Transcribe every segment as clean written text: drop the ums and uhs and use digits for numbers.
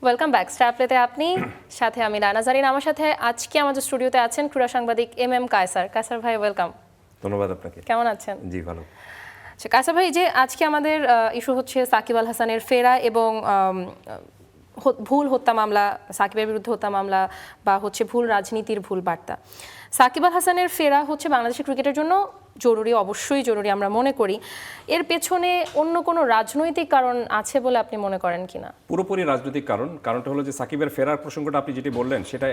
Welcome back star প্লেতে আপনি সাথে আমি রানা জারিন। আমার সাথে আজকে আমাদের স্টুডিওতে আছেন ক্রীড়া সাংবাদিক এম কায়সার। কায়সার ভাই ওয়েলকাম। ধন্যবাদ আপনাকে। কেমন আছেন? জি ভালো। আচ্ছা কায়সার ভাই, যে আজকে আমাদের ইস্যু হচ্ছে সাকিব আল হাসানের ফেরা এবং ভুল হত্যা মামলা, সাকিবের বিরুদ্ধে হত্যা মামলা বা হচ্ছে ভুল রাজনীতির ভুল বার্তা। সাকিব আল হাসানের ফেরা হচ্ছে বাংলাদেশের ক্রিকেটের জন্য জরুরি, অবশ্যই জরুরি আমরা মনে করি। এর পেছনে অন্য কোনো রাজনৈতিক কারণ আছে বলে আপনি মনে করেন কিনা? পুরোপুরি রাজনৈতিক কারণটা হলো যে সাকিবের ফেরার প্রসঙ্গটা আপনি যেটি বললেন সেটা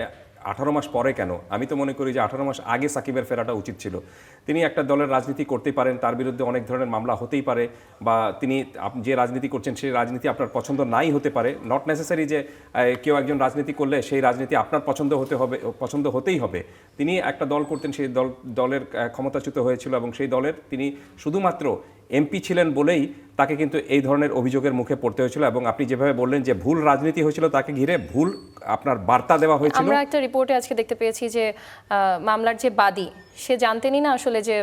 18 মাস পরে কেন? আমি তো মনে করি যে 18 মাস আগে সাকিবের ফেরাটা উচিত ছিল। তিনি একটা দলের রাজনীতি করতেই পারেন, তার বিরুদ্ধে অনেক ধরনের মামলা হতেই পারে, বা তিনি যে রাজনীতি করছেন সেই রাজনীতি আপনার পছন্দ নাই হতে পারে। নট নেসেসারি যে কেউ একজন রাজনীতি করলে সেই রাজনীতি আপনার পছন্দ হতেই হবে। তিনি একটা দল করতেন, সেই দলের ক্ষমতাচ্যুত হয়েছিল এবং সেই দলের তিনি শুধুমাত্র এমপি ছিলেন বলেই তাকে কিন্তু এই ধরনের অভিযোগের মুখে পড়তে হয়েছিল। এবং আপনি যেভাবে বললেন যে ভুল রাজনীতি হয়েছিল, তাকে ঘিরে ভুল আপনার বার্তা দেওয়া হয়েছিল। আমরা একটা রিপোর্টে আজকে দেখতে পেয়েছি যে মামলার যে বাদী সে জানতেনই না আসলে যে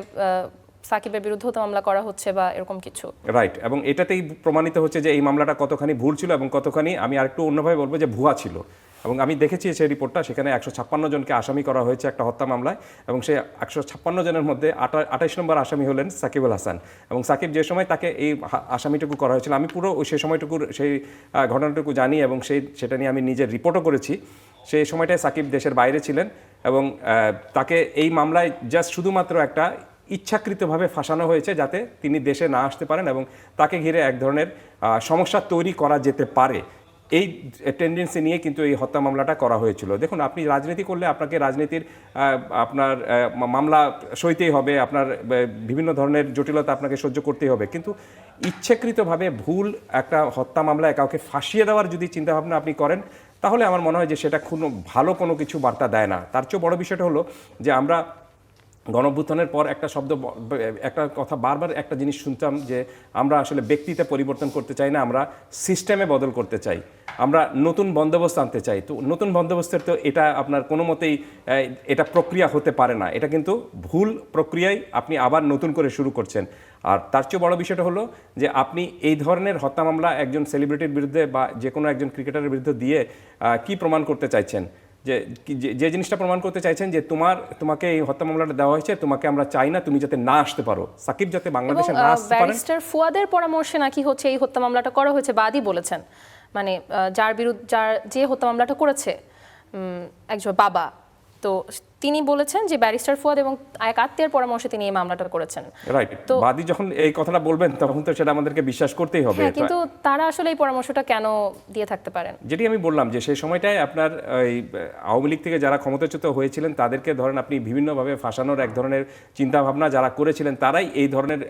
সাকিবের বিরুদ্ধে তো মামলা করা হচ্ছে বা এরকম কিছু। রাইট, এবং এটাতেই প্রমাণিত হচ্ছে যে এই মামলাটা কতখানি ভুল ছিল এবং কতখানি, আমি আরেকটু অন্যভাবে বলবো, যে ভুয়া ছিল। এবং আমি দেখেছি সেই রিপোর্টটা, সেখানে 156 জনকে আসামি করা হয়েছে একটা হত্যা মামলায়, এবং সেই 156 জনের মধ্যে 28 নম্বর আসামি হলেন সাকিব আল হাসান। এবং সাকিব যে সময় তাকে এই আসামিটুকু করা হয়েছিল, আমি পুরো সেই সময়টুকুর সেই ঘটনাটুকু জানি এবং সেটা নিয়ে আমি নিজের রিপোর্টও করেছি। সেই সময়টায় সাকিব দেশের বাইরে ছিলেন এবং তাকে এই মামলায় জাস্ট শুধুমাত্র একটা ইচ্ছাকৃতভাবে ফাঁসানো হয়েছে যাতে তিনি দেশে না আসতে পারেন এবং তাকে ঘিরে এক ধরনের সমস্যা তৈরি করা যেতে পারে। এই টেন্ডেন্সি নিয়ে কিন্তু এই হত্যা মামলাটা করা হয়েছিল। দেখুন, আপনি রাজনীতি করলে আপনাকে রাজনীতির আপনার মামলা সইতেই হবে, আপনার বিভিন্ন ধরনের জটিলতা আপনাকে সহ্য করতেই হবে, কিন্তু ইচ্ছাকৃতভাবে ভুল একটা হত্যা মামলায় কাউকে ফাঁসিয়ে দেওয়ার যদি চিন্তাভাবনা আপনি করেন, তাহলে আমার মনে হয় যে সেটা কোনো ভালো কোনো কিছু বার্তা দেয় না। তার চেয়ে বড় বিষয়টা হলো যে আমরা গণঅভ্যুত্থানের পর একটা কথা বারবার একটা জিনিস শুনতাম, যে আমরা আসলে ব্যক্তিতে পরিবর্তন করতে চাই না, আমরা সিস্টেমে বদল করতে চাই, আমরা নতুন বন্দোবস্ত আনতে চাই। তো নতুন বন্দোবস্তের তো এটা আপনার কোনো মতেই এটা প্রক্রিয়া হতে পারে না, এটা কিন্তু ভুল প্রক্রিয়ায় আপনি আবার নতুন করে শুরু করছেন। আর তার চেয়ে বড় বিষয়টা হলো যে আপনি এই ধরনের হত্যা মামলা একজন সেলিব্রিটির বিরুদ্ধে বা যে কোনো একজন ক্রিকেটারের বিরুদ্ধে দিয়ে কি প্রমাণ করতে চাইছেন? যে জিনিসটা প্রমাণ করতে চাইছেন যে তোমাকে এই হত্যা মামলাটা দেওয়া হয়েছে, তোমাকে আমরা চাই না, তুমি যাতে না আসতে পারো, সাকিব যাতে বাংলাদেশে না আসতে পারে। ব্যারিস্টার ফুয়াদের পরামর্শে নাকি হচ্ছে এই হত্যা মামলাটা করা হয়েছে, বাদী বলেছেন। মানে যে হত্যা মামলাটা করেছে একজন বাবা, তো তিনি বলেছেন যে ব্যারিস্টার ফুয়াদ এবং এক আত্মীয়ের পরামর্শে তিনি এই মামলাটা করেছেন। রাইট, তো বাদী যখন এই কথাটা বলবেন তখন তো সেটা আমাদেরকে বিশ্বাস করতেই হবে। কিন্তু তারা আসলে এই পরামর্শটা কেন দিয়ে থাকতে পারেন? যেটি আমি বললাম যে সেই সময়টায় আপনার এই আওয়ামী লীগ থেকে যারা ক্ষমতাচ্যুত হয়েছিলেন তাদেরকে ধরেন আপনি বিভিন্নভাবে ফাঁসানোর এক ধরনের চিন্তাভাবনা যারা করেছিলেন, তারাই এই ধরনের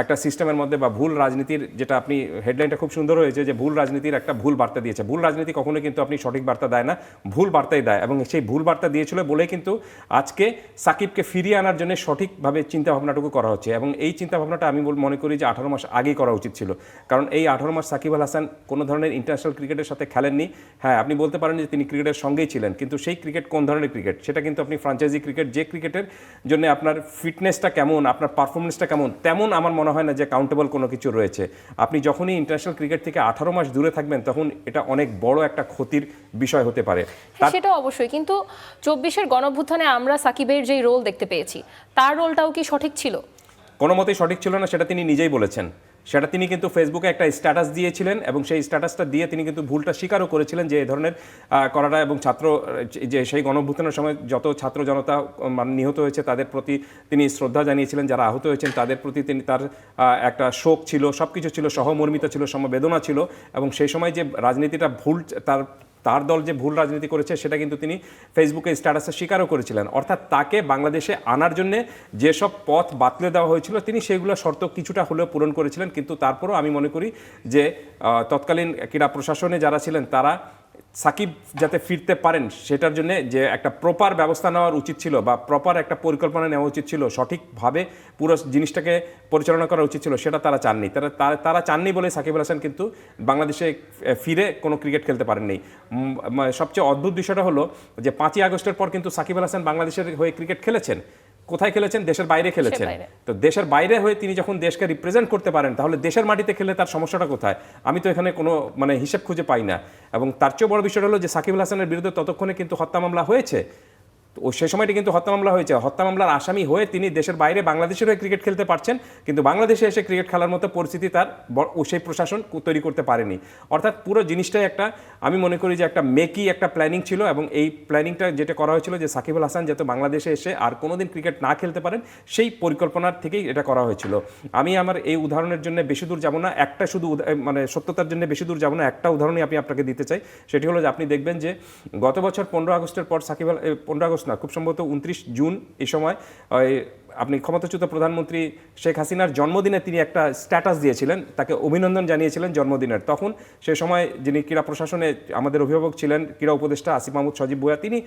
একটা সিস্টেমের মধ্যে বা ভুল রাজনীতির, যেটা আপনি হেডলাইনটা খুব সুন্দর হয়েছে যে ভুল রাজনীতির একটা ভুল বার্তা দিয়েছে। ভুল রাজনীতি কখনো কিন্তু আপনি সঠিক বার্তা দেয় না, ভুল বার্তাই দেয়, এবং সেই ভুল বার্তা দিয়েছিল বলেই কিন্তু আজকে সাকিবকে ফিরিয়ে আনার জন্য সঠিকভাবে চিন্তাভাবনাটুকু করা হচ্ছে। এবং এই চিন্তাভাবনাটা আমি মনে করি যে 18 মাস আগেই করা উচিত ছিল, কারণ এই 18 মাস সাকিব আল হাসান কোনো ধরনের ইন্টারন্যাশনাল ক্রিকেটের সাথে খেলেননি। হ্যাঁ, আপনি বলতে পারেন যে তিনি ক্রিকেটের সঙ্গেই ছিলেন, কিন্তু সেই ক্রিকেট কোন ধরনের ক্রিকেট সেটা কিন্তু আপনি ফ্র্যাঞ্চাইজি ক্রিকেট, যে ক্রিকেটের জন্য আপনার ফিটনেসটা কেমন, আপনার পারফরমেন্সটা কেমন, তেমন আমার মনে হয় না যে কাউন্টেবল কোনো কিছু রয়েছে। আপনি যখনই ইন্টারন্যাশনাল ক্রিকেট থেকে 18 মাস দূরে থাকবেন তখন এটা অনেক বড় একটা ক্ষতির বিষয় হতে পারে। সেটা অবশ্যই, কিন্তু 24-এর গণঅভ্যুত্থানে আমরা সাকিবের যে রোল দেখতে পেয়েছি, তার রোলটাও কি সঠিক ছিল? কোনো মতেই সঠিক ছিল না, সেটা তিনি নিজেই বলেছেন। সেটা তিনি কিন্তু ফেসবুকে একটা স্ট্যাটাস দিয়েছিলেন এবং সেই স্ট্যাটাসটা দিয়ে তিনি কিন্তু ভুলটা স্বীকারও করেছিলেন যে এই ধরনের করাটা, এবং যে সেই গণঅভ্যুত্থানের সময় যত ছাত্র জনতা নিহত হয়েছে তাদের প্রতি তিনি শ্রদ্ধা জানিয়েছিলেন, যারা আহত হয়েছেন তাদের প্রতি তিনি তার একটা শোক ছিল, সব কিছু ছিল, সহমর্মিতা ছিল, সমবেদনা ছিল। এবং সেই সময় যে রাজনীতিটা ভুল, তার দল যে ভুল রাজনীতি করেছে সেটা কিন্তু তিনি ফেসবুকে স্ট্যাটাসে স্বীকারও করেছিলেন। অর্থাৎ তাকে বাংলাদেশে আনার জন্য যেসব পথ বাতলে দেওয়া হয়েছিল তিনি সেগুলো শর্ত কিছুটা হলেও পূরণ করেছিলেন। কিন্তু তারপরও আমি মনে করি যে তৎকালীন ক্রীড়া প্রশাসনে যারা ছিলেন তারা সাকিব যাতে ফিরতে পারেন সেটার জন্য যে একটা প্রপার ব্যবস্থা নেওয়ার উচিত ছিল বা প্রপার একটা পরিকল্পনা নেওয়া উচিত ছিল, সঠিকভাবে পুরো জিনিসটাকে পরিচালনা করা উচিত ছিল, সেটা তারা চাননি। তারা চাননি বলে সাকিব আল হাসান কিন্তু বাংলাদেশে ফিরে কোনো ক্রিকেট খেলতে পারেননি। সবচেয়ে অদ্ভুত বিষয়টা হলো যে 5ই আগস্টের পর কিন্তু সাকিব আল হাসান বাংলাদেশের হয়ে ক্রিকেট খেলেছেন, কোথায় খেলেছেন? দেশের বাইরে খেলেছেন। বাইরে। তো দেশের বাইরে হয়ে তিনি যখন দেশকে রিপ্রেজেন্ট করতে পারেন, তাহলে দেশের মাটিতে খেলে তার সমস্যাটা কোথায়? আমি তো এখানে কোনো মানে হিসেব খুঁজে পাই না। এবং তার চেয়েও বড় বিষয় হলো যে সাকিব আল হাসানের বিরুদ্ধে ততক্ষণে কিন্তু হত্যা মামলা হয়েছে। তো সে সময়টি কিন্তু হত্যা মামলা হয়েছে, হত্যা মামলার আসামি হয়ে তিনি দেশের বাইরে বাংলাদেশের হয়ে ক্রিকেট খেলতে পারছেন, কিন্তু বাংলাদেশে এসে ক্রিকেট খেলার মতো পরিস্থিতি তার সেই প্রশাসন তৈরি করতে পারেনি। অর্থাৎ পুরো জিনিসটাই একটা, আমি মনে করি যে একটা মেকি একটা প্ল্যানিং ছিল, এবং এই প্ল্যানিংটা যেটা করা হয়েছিল যে সাকিব আল হাসান যাতে বাংলাদেশে এসে আর কোনোদিন ক্রিকেট না খেলতে পারেন, সেই পরিকল্পনার থেকেই এটা করা হয়েছিল। আমি আমার এই উদাহরণের জন্য বেশি দূর যাব না, একটা শুধু মানে সত্যতার জন্য বেশি দূর যাব না, একটা উদাহরণই আমি আপনাকে দিতে চাই। সেটি হলো যে আপনি দেখবেন যে গত বছর 15 আগস্টের পর 15 আগস্ট না, খুব সম্ভবত 29 জুন এই সময় আপনি ক্ষমতাচ্যুত প্রধানমন্ত্রী শেখ হাসিনার জন্মদিনে তিনি একটা স্ট্যাটাস দিয়েছিলেন, তাকে অভিনন্দন জানিয়েছিলেন জন্মদিনের। তখন সে সময় যিনি ক্রীড়া প্রশাসনে আমাদের অভিভাবক ছিলেন, ক্রীড়া উপদেষ্টা আসিফ মাহমুদ সজীব ভুঁইয়া, তিনি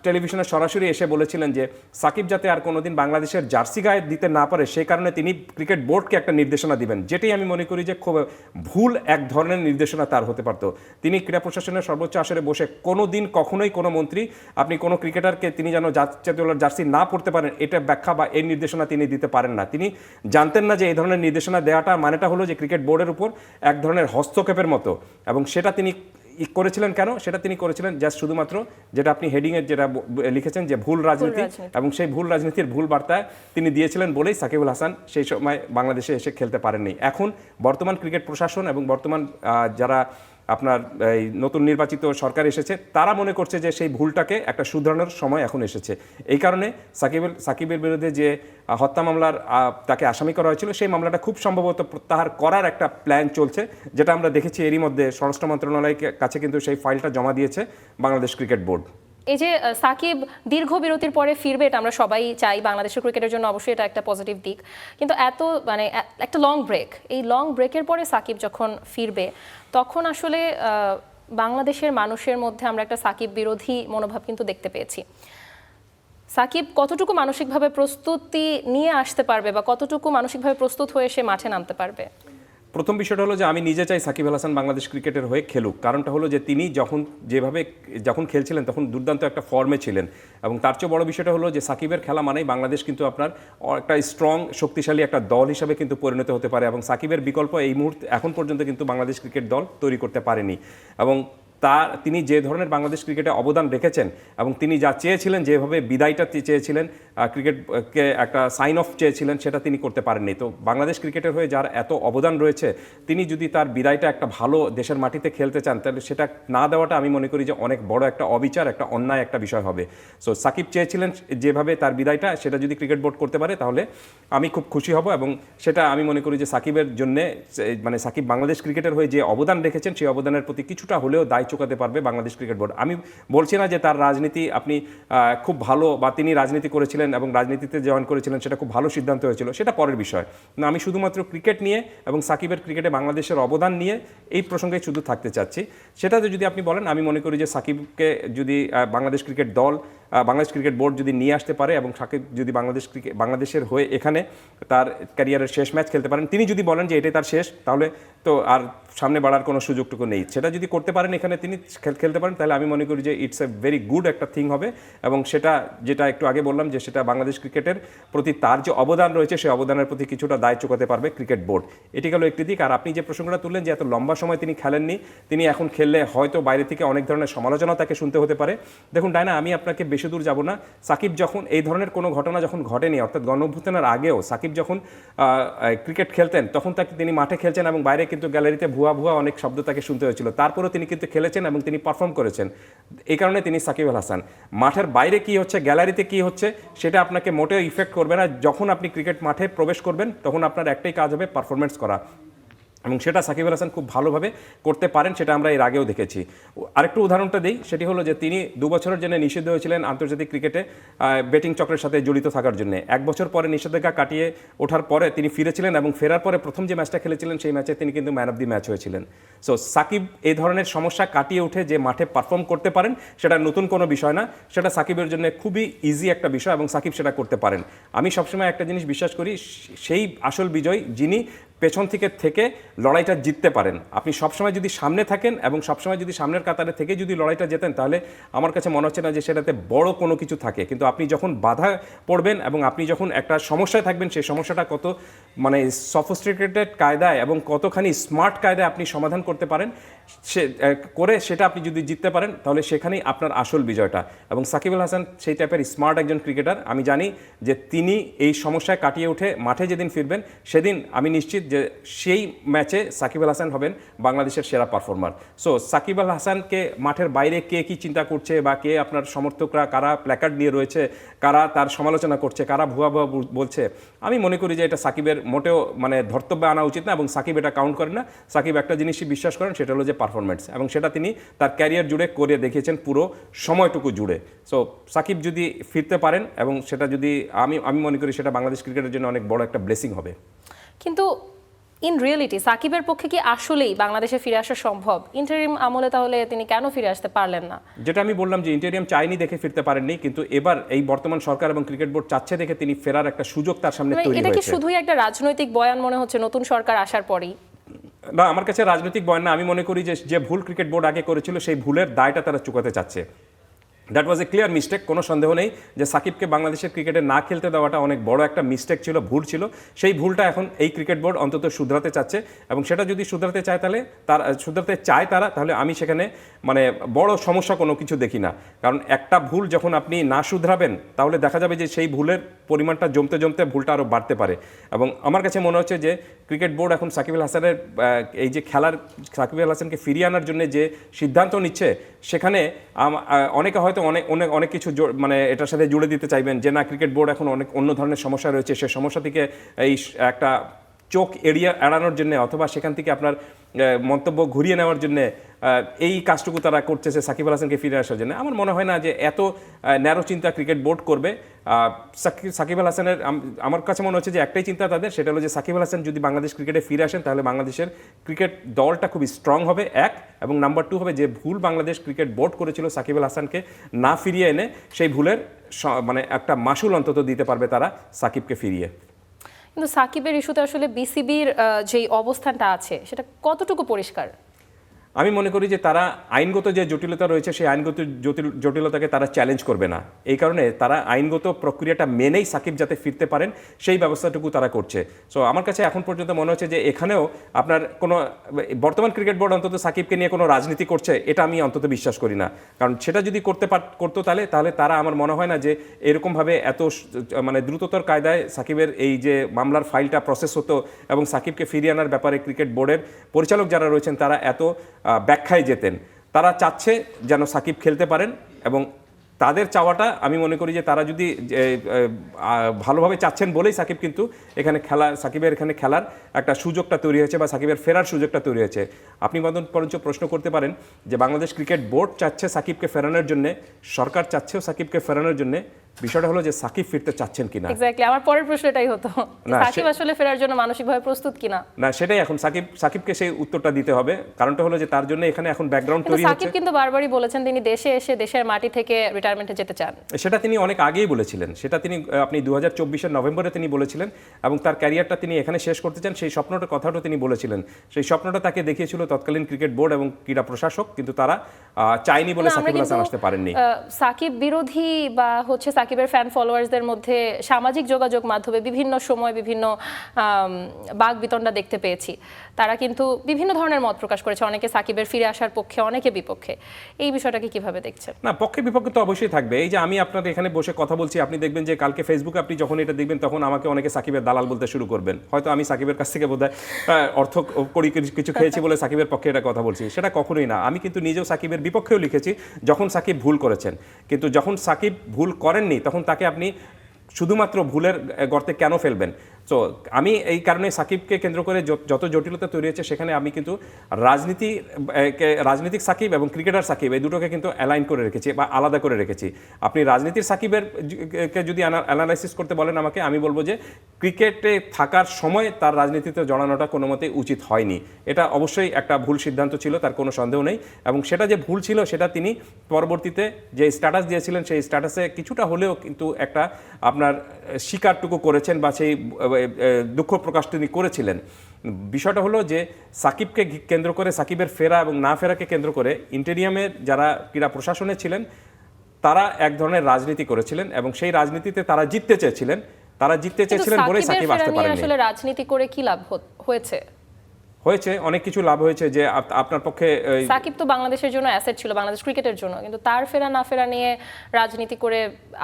টেলিভিশনে সরাসরি এসে বলেছিলেন যে সাকিব যাতে আর কোনোদিন বাংলাদেশের জার্সি গায়ে দিতে না পারে, সেই কারণে তিনি ক্রিকেট বোর্ডকে একটা নির্দেশনা দিবেন, যেটাই আমি মনে করি যে খুব ভুল এক ধরনের নির্দেশনা তার হতে পারত। তিনি ক্রীড়া প্রশাসনের সর্বোচ্চ আসরে বসে কোনো দিন কখনোই কোনো মন্ত্রী আপনি কোনো ক্রিকেটারকে তিনি যেন জাতীয় দলের জার্সি না পড়তে পারেন এটা ব্যাখ্যা বা এই নির্দেশনা তিনি দিতে পারেন না। তিনি জানতেন না যে এই ধরনের নির্দেশনা দেওয়াটা মানেটা হলো যে ক্রিকেট বোর্ডের উপর এক ধরনের হস্তক্ষেপের মতো, এবং সেটা তিনি করেছিলেন কেন? সেটা তিনি করেছিলেন জাস্ট শুধুমাত্র যেটা আপনি হেডিংয়ে যেটা লিখেছেন যে ভুল রাজনীতি, এবং সেই ভুল রাজনীতির ভুল বার্তা তিনি দিয়েছিলেন বলেই সাকিব আল হাসান সেই সময় বাংলাদেশে এসে খেলতে পারেননি। এখন বর্তমান ক্রিকেট প্রশাসন এবং বর্তমান যারা আপনার এই নতুন নির্বাচিত সরকার এসেছে, তারা মনে করছে যে সেই ভুলটাকে একটা শুধরানোর সময় এখন এসেছে। এই কারণে সাকিবের বিরুদ্ধে যে হত্যা মামলার তাকে আসামি করা হয়েছিল, সেই মামলাটা খুব সম্ভবত প্রত্যাহার করার একটা প্ল্যান চলছে, যেটা আমরা দেখেছি। এরই মধ্যে স্বরাষ্ট্র মন্ত্রণালয়ের কাছে কিন্তু সেই ফাইলটা জমা দিয়েছে বাংলাদেশ ক্রিকেট বোর্ড। এই যে সাকিব দীর্ঘ বিরতির পরে ফিরবে, এটা আমরা সবাই চাই, বাংলাদেশের ক্রিকেটের জন্য অবশ্যই এটা একটা পজিটিভ দিক। কিন্তু এত মানে একটা লং ব্রেক, এই লং ব্রেকের পরে সাকিব যখন ফিরবে, তখন আসলে বাংলাদেশের মানুষের মধ্যে আমরা একটা সাকিব বিরোধী মনোভাব কিন্তু দেখতে পেয়েছি। সাকিব কতটুকু মানসিকভাবে প্রস্তুতি নিয়ে আসতে পারবে, বা কতটুকু মানসিকভাবে প্রস্তুত হয়ে সে মাঠে নামতে পারবে? প্রথম বিষয়টা হলো যে আমি নিজে চাই সাকিব আল হাসান বাংলাদেশ ক্রিকেটের হয়ে খেলুক। কারণটা হলো যে তিনি যখন খেলছিলেন তখন দুর্দান্ত একটা ফর্মে ছিলেন, এবং তার চেয়ে বড় বিষয়টা হলো যে সাকিবের খেলা মানেই বাংলাদেশ কিন্তু আপনার একটা স্ট্রং শক্তিশালী একটা দল হিসাবে কিন্তু পরিণত হতে পারে, এবং সাকিবের বিকল্প এই মুহূর্তে এখন পর্যন্ত কিন্তু বাংলাদেশ ক্রিকেট দল তৈরি করতে পারেনি। এবং তিনি যে ধরনের বাংলাদেশ ক্রিকেটে অবদান রেখেছেন, এবং তিনি যা চেয়েছিলেন, যেভাবে বিদায়টা চেয়েছিলেন, ক্রিকেটকে একটা সাইন অফ চেয়েছিলেন, সেটা তিনি করতে পারেননি। তো বাংলাদেশ ক্রিকেটের হয়ে যার এত অবদান রয়েছে, তিনি যদি তার বিদায়টা একটা ভালো দেশের মাটিতে খেলতে চান, তাহলে সেটা না দেওয়াটা আমি মনে করি যে অনেক বড় একটা অবিচার, একটা অন্যায় একটা বিষয় হবে। সো সাকিব চেয়েছিলেন যেভাবে তার বিদায়টা, সেটা যদি ক্রিকেট বোর্ড করতে পারে তাহলে আমি খুব খুশি হব, এবং সেটা আমি মনে করি যে সাকিবের জন্যে, মানে সাকিব বাংলাদেশ ক্রিকেটের হয়ে যে অবদান রেখেছেন, সেই অবদানের প্রতি কিছুটা হলেও দায় চুকাতে পারবে বাংলাদেশ ক্রিকেট বোর্ড। আমি বলছি না যে তার রাজনীতি আপনি খুব ভালো, বা তিনি রাজনীতি করেছিলেন এবং রাজনীতিতে জয়েন করেছিলেন সেটা খুব ভালো সিদ্ধান্ত হয়েছিল, সেটা পরের বিষয় না। আমি শুধুমাত্র ক্রিকেট নিয়ে এবং সাকিবের ক্রিকেটে বাংলাদেশের অবদান নিয়ে এই প্রসঙ্গে শুধু থাকতে চাচ্ছি। সেটাতে যদি আপনি বলেন, আমি মনে করি যে সাকিবকে যদি বাংলাদেশ ক্রিকেট দল, বাংলাদেশ ক্রিকেট বোর্ড যদি নিয়ে আসতে পারে, এবং সাকিব যদি বাংলাদেশের হয়ে এখানে তার ক্যারিয়ারের শেষ ম্যাচ খেলতে পারেন, তিনি যদি বলেন যে এটাই তার শেষ, তাহলে তো আর সামনে বাড়ার কোনো সুযোগটুকু নেই। সেটা যদি করতে পারেন, এখানে তিনি খেলতে পারেন, তাহলে আমি মনে করি যে ইটস এ ভেরি গুড একটা থিং হবে, এবং সেটা যেটা একটু আগে বললাম যে সেটা বাংলাদেশ ক্রিকেটের প্রতি তার যে অবদান রয়েছে, সেই অবদানের প্রতি কিছুটা দায় চুকাতে পারবে ক্রিকেট বোর্ড। এটি গেল একটি দিক। আর আপনি যে প্রসঙ্গটা তুললেন যে এত লম্বা সময় তিনি খেলেননি, তিনি এখন খেললে হয়তো বাইরে থেকে অনেক ধরনের সমালোচনা তাকে শুনতে হতে পারে। দেখুন ডায়না, আমি আপনাকে বেশি দূর যাব না। সাকিব যখন এই ধরনের কোনো ঘটনা যখন ঘটেনি, অর্থাৎ গণঅভ্যুত্থানের আগেও সাকিব যখন ক্রিকেট খেলতেন, তখন তিনি মাঠে খেলছেন, এবং বাইরে কিন্তু গ্যালারিতে ভুয়া অনেক শব্দ তাকে শুনতে হয়েছিল। তারপরেও তিনি কিন্তু খেলেছেন এবং তিনি পারফর্ম করেছেন। এই কারণে তিনি সাকিব আল হাসান। মাঠের বাইরে কি হচ্ছে, গ্যালারিতে কি হচ্ছে, সেটা আপনাকে মোটেও ইফেক্ট করবে না। যখন আপনি ক্রিকেট মাঠে প্রবেশ করবেন, তখন আপনার একটাই কাজ হবে, পারফরমেন্স করা, এবং সেটা সাকিব আল হাসান খুব ভালোভাবে করতে পারেন, সেটা আমরা এর আগেও দেখেছি। আরেকটু উদাহরণটা দিই, সেটি হলো যে তিনি 2 বছরের জন্য নিষিদ্ধ হয়েছিলেন আন্তর্জাতিক ক্রিকেটে বেটিং চক্রের সাথে জড়িত থাকার জন্য। 1 বছর পরে নিষেধাজ্ঞা কাটিয়ে ওঠার পরে তিনি ফিরেছিলেন, এবং ফেরার পরে প্রথম যে ম্যাচটা খেলেছিলেন, সেই ম্যাচে তিনি কিন্তু ম্যান অফ দি ম্যাচ হয়েছিলেন। সো সাকিব এই ধরনের সমস্যা কাটিয়ে উঠে যে মাঠে পারফর্ম করতে পারেন, সেটা নতুন কোনো বিষয় না, সেটা সাকিবের জন্য খুবই ইজি একটা বিষয়, এবং সাকিব সেটা করতে পারেন। আমি সবসময় একটা জিনিস বিশ্বাস করি, সেই আসল বিজয় যিনি পেছন থেকে লড়াইটা জিততে পারেন। আপনি সবসময় যদি সামনে থাকেন এবং সবসময় যদি সামনের কাতারে থেকে যদি লড়াইটা জেতেন, তাহলে আমার কাছে মনে হচ্ছে না যে সেটাতে বড় কোনো কিছু থাকে। কিন্তু আপনি যখন বাধা পড়বেন এবং আপনি যখন একটা সমস্যায় থাকবেন, সেই সমস্যাটা কত মানে সফিস্টিকেটেড কায়দায় এবং কতখানি স্মার্ট কায়দায় আপনি সমাধান করতে পারেন, সেটা আপনি যদি জিততে পারেন, তাহলে সেখানেই আপনার আসল বিজয়টা। এবং সাকিব আল হাসান সেই টাইপের স্মার্ট একজন ক্রিকেটার। আমি জানি যে তিনি এই সমস্যায় কাটিয়ে উঠে মাঠে যেদিন ফিরবেন, সেদিন আমি নিশ্চিত যে সেই ম্যাচে সাকিব আল হাসান হবেন বাংলাদেশের সেরা পারফর্মার। সো সাকিব আল হাসানকে মাঠের বাইরে কে কি চিন্তা করছে, বা কে আপনার সমর্থকরা কারা প্ল্যাকার্ড নিয়ে রয়েছে, কারা তার সমালোচনা করছে, কারা ভুয়া ভুয়া বলছে, আমি মনে করি যে এটা সাকিবের মোটেও মানে ধর্তব্যে আনা উচিত না, এবং সাকিব এটা কাউন্ট করেন না। সাকিব একটা জিনিসই বিশ্বাস করেন, সেটা হলো যে পারফরমেন্স, এবং সেটা তিনি তার ক্যারিয়ার জুড়ে করে দেখিয়েছেন পুরো সময়টুকু জুড়ে। সো সাকিব যদি ফিরতে পারেন, এবং সেটা যদি আমি মনে করি সেটা বাংলাদেশ ক্রিকেটের জন্য অনেক বড় একটা ব্লেসিং হবে। কিন্তু ইন রিয়েলিটি সাকিবের পক্ষে কি আসলেই বাংলাদেশে ফিরে আসা সম্ভব? ইন্টারিম আমলে তাহলে তিনি কেন ফিরে আসতে পারলেন না? যেটা আমি বললাম যে ইন্টারিয়াম চাইনি দেখে ফিরতে পারেননি, কিন্তু এবার এই বর্তমান সরকার এবং ক্রিকেট বোর্ড চাচ্ছে দেখে তিনি ফেরার একটা সুযোগ তার সামনে তৈরি এটা কি হয়েছে। শুধুই একটা রাজনৈতিক বয়ান মনে হচ্ছে নতুন সরকার আসার পরেই? না, আমার কাছে রাজনৈতিক বয়ান না। আমি মনে করি যে ভুল ক্রিকেট বোর্ড আগে করেছিল, সেই ভুলের দায়টা তারা চুকাতে চাচ্ছে। That was A clear mistake, কোনো সন্দেহ নেই যে সাকিবকে বাংলাদেশের ক্রিকেটে না খেলতে দেওয়াটা অনেক বড় একটা মিস্টেক ছিল, ভুল ছিল। সেই ভুলটা এখন এই ক্রিকেট বোর্ড অন্তত শুধরাতে চাচ্ছে, এবং সেটা যদি শুধরাতে চায় তাহলে আমি সেখানে মানে বড় সমস্যা কোনো কিছু দেখি না। কারণ একটা ভুল যখন আপনি না শুধরাবেন, তাহলে দেখা যাবে যে সেই ভুলের পরিমাণটা জমতে জমতে ভুলটা আরও বাড়তে পারে। এবং আমার কাছে মনে হচ্ছে যে ক্রিকেট বোর্ড এখন সাকিব আল হাসানের এই যে সাকিব আল হাসানকে ফিরিয়ে আনার জন্য যে সিদ্ধান্ত নিচ্ছে, সেখানে অনেকে হয়তো অনেক কিছু মানে এটার সাথে জুড়ে দিতে চাইবেন যে না, ক্রিকেট বোর্ড এখন অনেক অন্য ধরনের সমস্যা রয়েছে, সে সমস্যা থেকে এই একটা চোখ এড়ানোর জন্য, অথবা সেখান থেকে আপনার মন্তব্য ঘুরিয়ে নেওয়ার জন্য এই কাজটুকু তারা করতেছে সাকিব আল হাসানকে ফিরে আসার জন্য। আমার মনে হয় না যে এত ন্যারো চিন্তা ক্রিকেট বোর্ড করবে। সাকিব আল হাসানের আমার কাছে মনে হচ্ছে যে একটাই চিন্তা তাদের, সেটা হলো যে সাকিব আল হাসান যদি বাংলাদেশ ক্রিকেটে ফিরে আসেন, তাহলে বাংলাদেশের ক্রিকেট দলটা খুবই স্ট্রং হবে, এক, এবং নাম্বার টু হবে যে ভুল বাংলাদেশ ক্রিকেট বোর্ড করেছিল সাকিব আল হাসানকে না ফিরিয়ে এনে, সেই ভুলের মানে একটা মাসুল অন্তত দিতে পারবে তারা সাকিবকে ফিরিয়ে। কিন্তু সাকিবের ইস্যুতে আসলে বিসিবির যেই অবস্থানটা আছে সেটা কতটুকু পরিষ্কার? আমি মনে করি যে তারা আইনগত যে জটিলতা রয়েছে, সেই আইনগত জটিলতাকে তারা চ্যালেঞ্জ করবে না। এই কারণে তারা আইনগত প্রক্রিয়াটা মেনেই সাকিব যাতে ফিরতে পারেন, সেই ব্যবস্থাটুকু তারা করছে। সো আমার কাছে এখন পর্যন্ত মনে হচ্ছে যে এখানেও আপনার কোনো বর্তমান ক্রিকেট বোর্ড অন্তত সাকিবকে নিয়ে কোনো রাজনীতি করছে, এটা আমি অন্তত বিশ্বাস করি না। কারণ সেটা যদি করতো তাহলে তারা আমার মনে হয় না যে এরকমভাবে এত মানে দ্রুততর কায়দায় সাকিবের এই যে মামলার ফাইলটা প্রসেস হতো, এবং সাকিবকে ফিরিয়ে আনার ব্যাপারে ক্রিকেট বোর্ডের পরিচালক যারা রয়েছেন তারা এত ব্যাখ্যায় যেতেন। তারা চাচ্ছে যেন সাকিব খেলতে পারেন, এবং তাদের চাওয়াটা আমি মনে করি যে তারা যদি ভালোভাবে চাচ্ছেন বলেই সাকিব কিন্তু সাকিবের এখানে খেলার একটা সুযোগটা তৈরি হয়েছে, বা সাকিবের ফেরার সুযোগটা তৈরি হয়েছে। আপনি বরঞ্চ প্রশ্ন করতে পারেন যে বাংলাদেশ ক্রিকেট বোর্ড চাচ্ছে সাকিবকে ফেরানোর জন্য, সরকার চাচ্ছেও সাকিবকে ফেরানোর জন্য, বিষয়টা হলো যে সাকিব ফিরতে চাচ্ছেন কিনা। এক্স্যাক্টলি, আমার পরের প্রশ্ন এটাই হতো, সাকিব আসলে ফেরার জন্য মানসিকভাবে প্রস্তুত কিনা। না, সেটাই এখন সাকিবকে সেই উত্তরটা দিতে হবে। কারণটা হলো যে তার জন্য এখানে এখন ব্যাকগ্রাউন্ড তৈরি হচ্ছে। সাকিব কিন্তু বারবারই বলেছেন তিনি দেশে এসে দেশের মাটি থেকে রিটায়ারমেন্টে যেতে চান। সেটা তিনি অনেক আগেই বলেছিলেন, সেটা তিনি আপনি 2024-এর নভেম্বরে তিনি বলেছিলেন, এবং তার ক্যারিয়ারটা তিনি এখানে শেষ করতে চান, সেই স্বপ্নটার কথাটাও তিনি বলেছিলেন। সেই স্বপ্নটা তাকে দেখিয়েছিল তৎকালীন ক্রিকেট বোর্ড এবং ক্রীড়া প্রশাসক, কিন্তু তারা চাইনি বলে সাকিব আল হাসান আসতে পারেননি। সাকিব বিরোধী বা হচ্ছে সাকিবের ফ্যান ফলোয়ার্সদের মধ্যে সামাজিক যোগাযোগ মাধ্যমে বিভিন্ন সময় বিভিন্ন বাক বিতণ্ডা দেখতে পেয়েছি। তারা কিন্তু বিভিন্ন ধরনের মত প্রকাশ করেছে, অনেকে সাকিবের ফিরে আসার পক্ষে, অনেকে বিপক্ষে। এই বিষয়টাকে কিভাবে দেখছেন? না, পক্ষে বিপক্ষে তো অবশ্যই থাকবে। এই যে আমি আপনার এখানে বসে কথা বলছি, আপনি দেখবেন যে কালকে ফেসবুকে আপনি যখন এটা দেখবেন, তখন আমাকে অনেকে সাকিবের দালাল বলতে শুরু করবেন। হয়তো আমি সাকিবের কাছ থেকে বোধহয় অর্থ করি কিছু খেয়েছি বলে সাকিবের পক্ষে এটা কথা বলছি, সেটা কখনোই না। আমি কিন্তু নিজেও সাকিবের বিপক্ষেও লিখেছি যখন সাকিব ভুল করেছেন, কিন্তু যখন সাকিব ভুল করেননি তখন তাকে আপনি শুধুমাত্র ভুলের গর্তে কেন ফেলবেন? সো আমি এই কারণে সাকিবকে কেন্দ্র করে যত জটিলতা তৈরি হয়েছে, সেখানে আমি কিন্তু রাজনীতিক সাকিব এবং ক্রিকেটার সাকিব এই দুটোকে কিন্তু অ্যালাইন করে রেখেছি বা আলাদা করে রেখেছি। আপনি রাজনীতির সাকিবের কে যদি অ্যানালাইসিস করতে বলেন আমাকে, আমি বলবো যে ক্রিকেটে থাকার সময় তার রাজনীতিতে জড়ানোটা কোনো মতেই উচিত হয়নি। এটা অবশ্যই একটা ভুল সিদ্ধান্ত ছিল, তার কোনো সন্দেহ নেই। এবং সেটা যে ভুল ছিল, সেটা তিনি পরবর্তীতে যে স্ট্যাটাস দিয়েছিলেন, সেই স্ট্যাটাসে কিছুটা হলেও কিন্তু একটা আপনার স্বীকারটুকু করেছেন, বা সেই দুঃখ প্রকাশ তিনি করেছিলেন। বিষয়টা হলো যে সাকিবকে কেন্দ্র করে, সাকিবের ফেরা এবং না ফেরাকে কেন্দ্র করে ইন্টেরিয়ামের যারা ক্রীড়া প্রশাসনে ছিলেন তারা এক ধরনের রাজনীতি করেছিলেন এবং সেই রাজনীতিতে তারা জিততে চেয়েছিলেন বলেই সাকিব আসতে পারেননি। আসলে রাজনীতি করে কি লাভ হয়েছে? হয়েছে অনেক কিছু লাভ হয়েছে, যে আপনার পক্ষে সাকিব তো বাংলাদেশের জন্য অ্যাসেট ছিল, বাংলাদেশ ক্রিকেটের জন্য, কিন্তু তার ফেরা না ফেরা নিয়ে রাজনীতি করে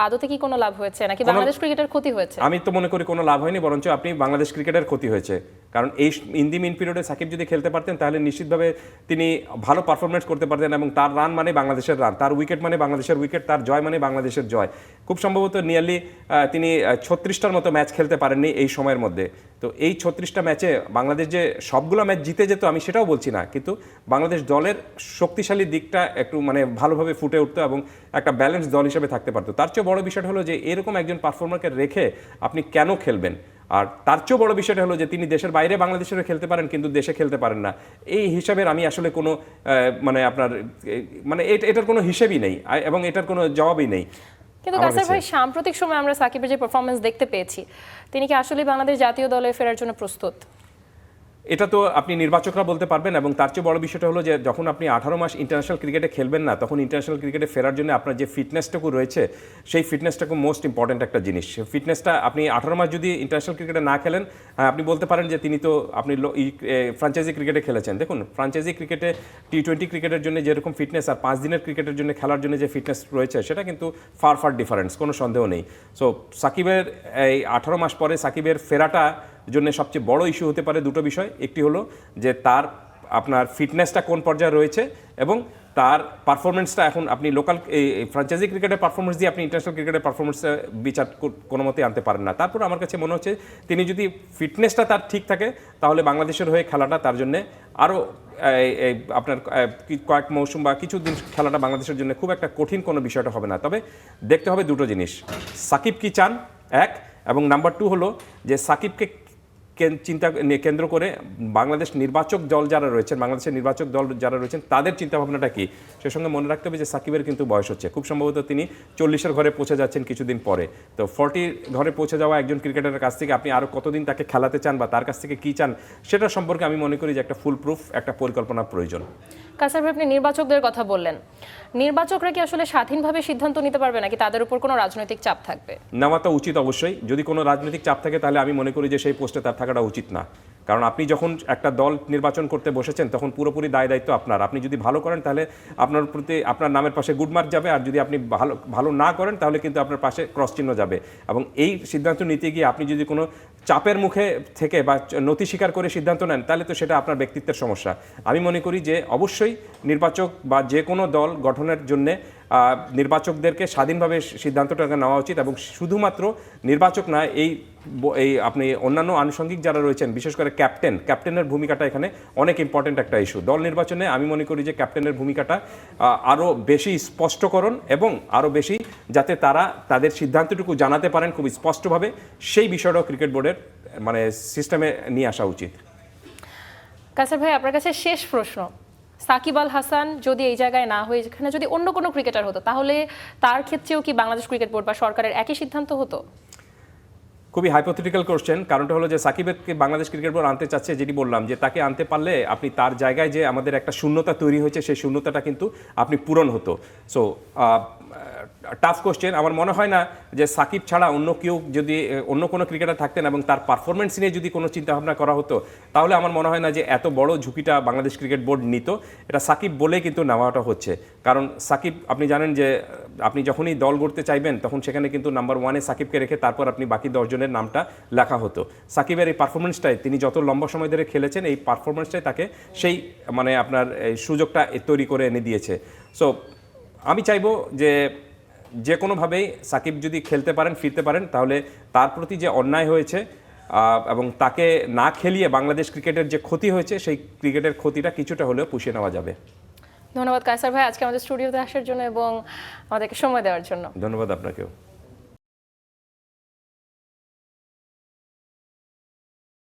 আদতে কি কোনো লাভ হয়েছে নাকি বাংলাদেশ ক্রিকেটের ক্ষতি হয়েছে? আমি তো মনে করি কোনো লাভ হয়নি, বরঞ্চ আপনি বাংলাদেশ ক্রিকেটের ক্ষতি হয়েছে। কারণ এই ইন মিন পিরিয়ডে সাকিব যদি খেলতে পারতেন তাহলে নিশ্চিতভাবে তিনি ভালো পারফরমেন্স করতে পারতেন এবং তার রান মানে বাংলাদেশের রান, তার উইকেট মানে বাংলাদেশের উইকেট, তার জয় মানে বাংলাদেশের জয়। খুব সম্ভবত নিয়ারলি তিনি 36টার মতো ম্যাচ খেলতে পারেননি এই সময়ের মধ্যে। তো এই 36টা ম্যাচে বাংলাদেশ যে সবগুলো ম্যাচ জিতে যেত আমি সেটাও বলছি না, কিন্তু বাংলাদেশ দলের শক্তিশালী দিকটা একটু মানে ভালোভাবে ফুটে উঠতো এবং একটা ব্যালেন্স দল হিসেবে থাকতে পারতো। তার চেয়ে বড় বিষয়টা হলো যে এরকম একজন পারফর্মারকে রেখে আপনি কেন খেলবেন? আর তার চেয়েও বড় বিষয়টা হলো যে তিনি দেশের বাইরে বাংলাদেশের খেলতে পারেন কিন্তু দেশে খেলতে পারেন না। এই হিসাবের আমি আসলে কোনো মানে আপনার মানে এটার কোনো হিসেবই নেই এবং এটার কোনো জবাবই নেই। কিন্তু কাসার ভাই, সাম্প্রতিক সময় আমরা সাকিবের যে পারফরমেন্স দেখতে পেয়েছি, তিনি কি আসলে বাংলাদেশ জাতীয় দলে ফেরার জন্য প্রস্তুত? এটা তো আপনি নির্বাচকরা বলতে পারবেন। এবং তার চেয়ে বড় বিষয়টা হলো যে যখন আপনি 18 মাস ইন্টারন্যাশনাল ক্রিকেটে খেলবেন না, তখন ইন্টারন্যাশনাল ক্রিকেটে ফেরার জন্য আপনার যে ফিটনেসটুকু রয়েছে সেই ফিটনেসটাকে মোস্ট ইম্পর্ট্যান্ট একটা জিনিস। ফিটনেসটা আপনি 18 মাস যদি ইন্টারন্যাশনাল ক্রিকেটে না খেলেন, আপনি বলতে পারেন যে তিনি তো আপনি ফ্র্যাঞ্চাইজি ক্রিকেটে খেলেছেন। দেখুন, ফ্র্যাঞ্চাইজি ক্রিকেটে টি20 ক্রিকেটের জন্য যেরকম ফিটনেস আর 5 দিনের ক্রিকেটের জন্য খেলার জন্য যে ফিটনেস রয়েছে সেটা কিন্তু ফার ডিফারেন্স, কোনো সন্দেহ নেই। সো সাকিবের এই 18 মাস পরে সাকিবের ফেরাটা জন্য সবচেয়ে বড় ইস্যু হতে পারে দুটো বিষয়। একটি হলো যে তার আপনার ফিটনেসটা কোন পর্যায়ে রয়েছে এবং তার পারফরমেন্সটা এখন আপনি লোকাল এই ফ্র্যাঞ্চাইজি ক্রিকেটের পারফরমেন্স দিয়ে আপনি ইন্টারন্যাশনাল ক্রিকেটের পারফরমেন্স বিচার কোনো মতেই আনতে পারেন না। তারপর আমার কাছে মনে হচ্ছে তিনি যদি ফিটনেসটা তার ঠিক থাকে তাহলে বাংলাদেশের হয়ে খেলাটা তার জন্য আরও আপনার কয়েক মৌসুম বা কিছুদিন খেলাটা বাংলাদেশের জন্য খুব একটা কঠিন কোনো বিষয়টা হবে না। তবে দেখতে হবে দুটো জিনিস, সাকিব কি চান এক, এবং নাম্বার 2 হলো যে সাকিবকে চিন্তা কেন্দ্র করে বাংলাদেশ নির্বাচক দল যারা রয়েছেন, বাংলাদেশের নির্বাচক দল যারা রয়েছেন তাদের চিন্তাভাবনাটা কি। সে সঙ্গে মনে রাখতে হবে যে সাকিবের কিন্তু বয়স হচ্ছে, খুব সম্ভবত তিনি 40-এর ঘরে পৌঁছে যাচ্ছেন কিছুদিন পরে। তো 40 ঘরে পৌঁছে যাওয়া একজন ক্রিকেটারের কাছ থেকে আপনি আরও কতদিন তাকে খেলাতে চান বা তার কাছ থেকে কী চান সেটা সম্পর্কে আমি মনে করি যে একটা ফুল প্রুফ একটা পরিকল্পনা প্রয়োজন। কাসার ভাই, আপনি নির্বাচকদের কথা বললেন, নির্বাচকরা কি আসলে স্বাধীনভাবে সিদ্ধান্ত নিতে পারবে নাকি তাদের উপর কোনো রাজনৈতিক চাপ থাকবে? নেওয়া তো উচিত অবশ্যই। যদি কোনো রাজনৈতিক চাপ থাকে তাহলে আমি মনে করি যে সেই পোস্টে তার থাকাটা উচিত না। কারণ আপনি যখন একটা দল নির্বাচন করতে বসেছেন তখন পুরোপুরি দায়িত্ব আপনার। আপনি যদি ভালো করেন তাহলে আপনার প্রতি আপনার নামের পাশে গুড মার্ক যাবে, আর যদি আপনি ভালো না করেন তাহলে কিন্তু আপনার পাশে ক্রস চিহ্ন যাবে। এবং এই সিদ্ধান্ত নিতে গিয়ে আপনি যদি কোনো চাপের মুখে থেকে বা নথি স্বীকার করে সিদ্ধান্ত নেন তাহলে তো সেটা আপনার ব্যক্তিত্বের সমস্যা। আমি মনে করি যে অবশ্যই নির্বাচক বা যে কোনো দল গঠনের জন্যে নির্বাচকদেরকে স্বাধীনভাবে সিদ্ধান্তটাকে নেওয়া উচিত। এবং শুধুমাত্র নির্বাচক না, এই আপনি অন্যান্য আনুষঙ্গিক যারা রয়েছেন, বিশেষ করে ক্যাপ্টেনের ভূমিকাটা এখানে অনেক ইম্পর্টেন্ট একটা ইস্যু। দল নির্বাচনে আমি মনে করি যে ক্যাপ্টেনের ভূমিকাটা আরও বেশি স্পষ্টকরণ এবং আরও বেশি যাতে তারা তাদের সিদ্ধান্তটুকু জানাতে পারেন খুব স্পষ্টভাবে, সেই বিষয়টাও ক্রিকেট বোর্ডের মানে সিস্টেমে নিয়ে আসা উচিত। কাসার ভাই, আপনার কাছে শেষ প্রশ্ন, সাকিব আল হাসান যদি এই জায়গায় না হয়ে যেখানে যদি অন্য কোনো ক্রিকেটার হতো তাহলে তার ক্ষেত্রেও কি বাংলাদেশ ক্রিকেট বোর্ড বা সরকারের একই সিদ্ধান্ত হতো? খুবই হাইপোথেটিক্যাল কোশ্চেন। কারণটা হলো যে সাকিবকে বাংলাদেশ ক্রিকেট বোর্ড আনতে চাচ্ছে, যেটি বললাম যে তাকে আনতে পারলে আপনি তার জায়গায় যে আমাদের একটা শূন্যতা তৈরি হয়েছে সেই শূন্যতাটা কিন্তু আপনি পূরণ হতো। So tough question. আমার মনে হয় না যে সাকিব ছাড়া অন্য কেউ যদি অন্য কোনো ক্রিকেটার থাকতেন এবং তার পারফরমেন্স নিয়ে যদি কোনো চিন্তাভাবনা করা হতো তাহলে আমার মনে হয় না যে এত বড় ঝুঁকিটা বাংলাদেশ ক্রিকেট বোর্ড নিত। এটা সাকিব বলেই কিন্তু নেওয়াটা হচ্ছে। কারণ সাকিব, আপনি জানেন যে আপনি যখনই দল গড়তে চাইবেন তখন সেখানে কিন্তু নাম্বার 1-এ সাকিবকে রেখে তারপর আপনি বাকি 10 জনের নামটা লেখা হতো। সাকিবের এই পারফরমেন্সটাই, তিনি যত লম্বা সময় ধরে খেলেছেন, এই পারফরমেন্সটাই তাকে সেই মানে আপনার সুযোগটা তৈরি করে এনে দিয়েছে। সো আমি চাইবো যে কোনোভাবেই সাকিব যদি খেলতে পারেন, ফিরতে পারেন, তাহলে তার প্রতি যে অন্যায় হয়েছে এবং তাকে না খেলিয়ে বাংলাদেশ ক্রিকেটের যে ক্ষতি হয়েছে সেই ক্রিকেটের ক্ষতিটা কিছুটা হলেও পুষিয়ে নেওয়া যাবে। ধন্যবাদ কায়সার ভাই আজকে আমাদের স্টুডিওতে আসার জন্য এবং আমাদেরকে সময় দেওয়ার জন্য। ধন্যবাদ আপনাকেও।